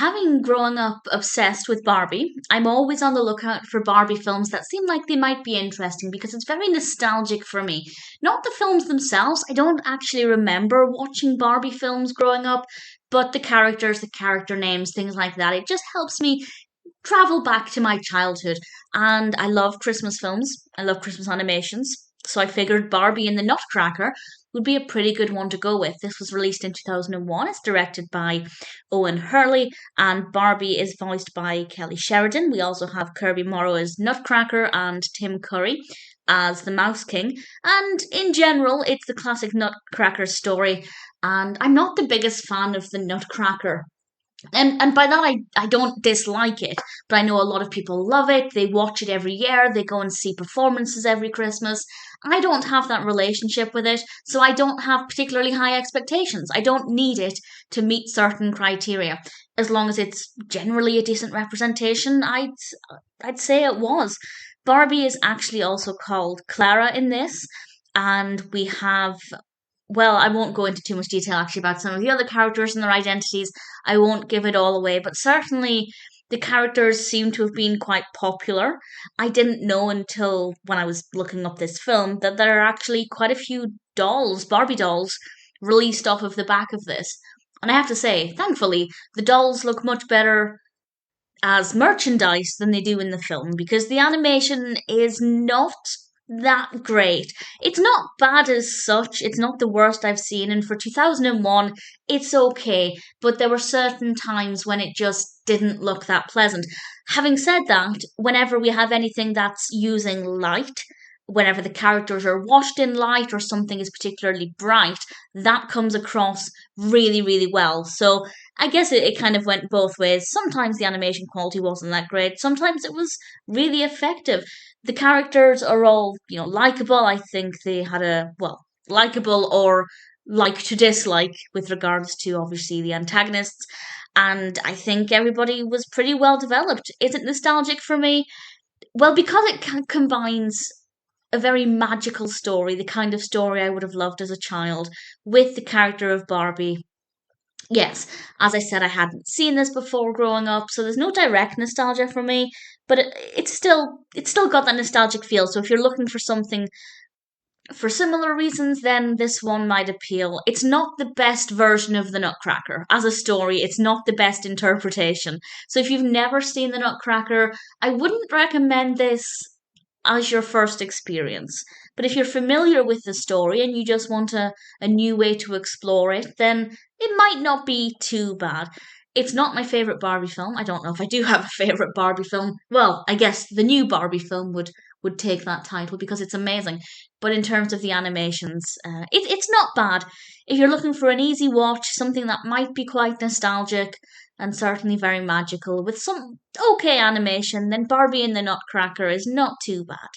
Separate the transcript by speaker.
Speaker 1: Having grown up obsessed with Barbie, I'm always on the lookout for Barbie films that seem like they might be interesting because it's very nostalgic for me. Not the films themselves, I don't actually remember watching Barbie films growing up, but the characters, the character names, things like that. It just helps me travel back to my childhood. And I love Christmas films, I love Christmas animations. So I figured Barbie and the Nutcracker would be a pretty good one to go with. This was released in 2001. It's directed by Owen Hurley, and Barbie is voiced by Kelly Sheridan. We also have Kirby Morrow as Nutcracker and Tim Curry as the Mouse King. And in general, it's the classic Nutcracker story. And I'm not the biggest fan of the Nutcracker, and by that I don't dislike it, but I know a lot of people love it. They watch it every year, they go and see performances every Christmas. I don't have that relationship with it, so I don't have particularly high expectations. I don't need it to meet certain criteria. As long as it's generally a decent representation, I'd say it was. Barbie is actually also called Clara in this, and we have, well, I won't go into too much detail actually about some of the other characters and their identities. I won't give it all away, but certainly the characters seem to have been quite popular. I didn't know until when I was looking up this film that there are actually quite a few dolls, Barbie dolls, released off of the back of this. And I have to say, thankfully, the dolls look much better as merchandise than they do in the film because the animation is not that great. It's not bad as such, it's not the worst I've seen, and for 2001, it's okay, but there were certain times when it just didn't look that pleasant. Having said that, whenever we have anything that's using light, whenever the characters are washed in light or something is particularly bright, that comes across really, really well. So I guess it kind of went both ways. Sometimes the animation quality wasn't that great, sometimes it was really effective. The characters are all, likable. I think they had likable or like to dislike with regards to obviously the antagonists. And I think everybody was pretty well developed. Is it nostalgic for me? Well, because it combines a very magical story, the kind of story I would have loved as a child, with the character of Barbie. Yes, as I said, I hadn't seen this before growing up, so there's no direct nostalgia for me, but it's still got that nostalgic feel. So if you're looking for something for similar reasons, then this one might appeal. It's not the best version of the Nutcracker. As a story, it's not the best interpretation. So if you've never seen the Nutcracker, I wouldn't recommend this as your first experience. But if you're familiar with the story and you just want a new way to explore it, then it might not be too bad. It's not my favourite Barbie film. I don't know if I do have a favourite Barbie film. Well, I guess the new Barbie film would take that title because it's amazing. But in terms of the animations, it's not bad. If you're looking for an easy watch, something that might be quite nostalgic and certainly very magical with some okay animation, then Barbie and the Nutcracker is not too bad.